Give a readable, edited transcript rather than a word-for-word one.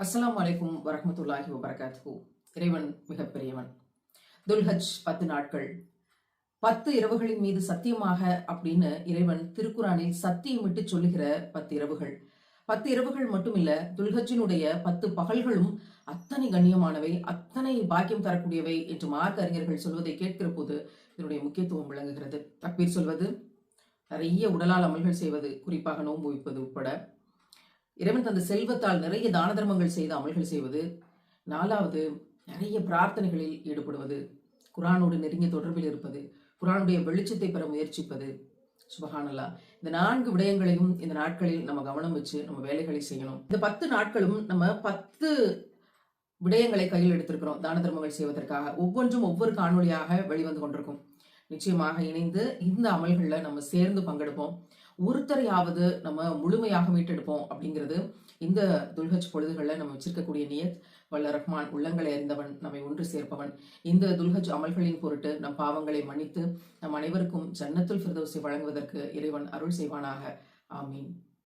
அஸ்ஸலாமு அலைக்கும் வரஹ்மத்துல்லாஹி வபரகாத்துஹு. இறைவன் மிகப்பெரியவன். துல்ஹஜ் 10 நாட்கள், 10 இரவுகளின் மீது சத்தியமாக அப்படின்னு இறைவன் திருக்குரானில் சத்தியமிட்டு சொல்லுகிற 10 இரவுகள். 10 இரவுகள் மட்டுமில்ல, துல்ஹஜ்ஜினுடைய 10 பகல்களும் அத்தனை கண்ணியமானவை, அத்தனை பாக்கியம் தரக்கூடியவை என்று மார்க்க அறிஞர்கள் சொல்வதை கேட்கிற போது இதனுடைய முக்கியத்துவம் விளங்குகிறது. தக்பீர் சொல்வது, நிறைய உடலால் அமல்கள் செய்வது, குறிப்பாக நோன்பு வைப்பது உட்பட, இறைவன் தந்த செல்வத்தால் நிறைய தான தர்மங்கள் செய்து அமல்கள் செய்வது, 4வது நிறைய பிரார்த்தனைகளில் ஈடுபடுவது, குரானோடு நெருங்கிய தொடர்பில் இருப்பது, குரானுடைய வெளிச்சத்தை பெற முயற்சிப்பது. சுபஹானல்லாஹ். இந்த 4 விடயங்களையும் இந்த நாட்களில் நம்ம கவனம் வச்சு நம்ம வேலைகளை செய்யணும். இந்த 10 நாட்களும் நம்ம 10 விடயங்களை கையில் எடுத்திருக்கிறோம் தான தர்மங்கள் செய்வதற்காக. ஒவ்வொன்றும் ஒவ்வொரு காணொலியாக வெளிவந்து கொண்டிருக்கும். நிச்சயமாக இணைந்து இந்த அமல்கள்ல நம்ம சேர்ந்து பங்கெடுப்போம். ஒருத்தரையாவது நம்ம முழுமையாக மீட்டெடுப்போம் அப்படிங்கிறது இந்த துல்ஹஜ் பொழுதுகள்ல நம்ம வச்சிருக்கக்கூடிய நியத். வல்ல ரஹ்மான் உள்ளங்களை அறிந்தவன், நம்மை ஒன்று சேர்ப்பவன். இந்த துல்ஹஜ் அமல்களின் பொருட்டு நம் பாவங்களை மன்னித்து நம் அனைவருக்கும் ஜன்னத்துல் ஃபிர்தௌஸை வழங்குவதற்கு இறைவன் அருள் செய்வானாக. ஆமீன்.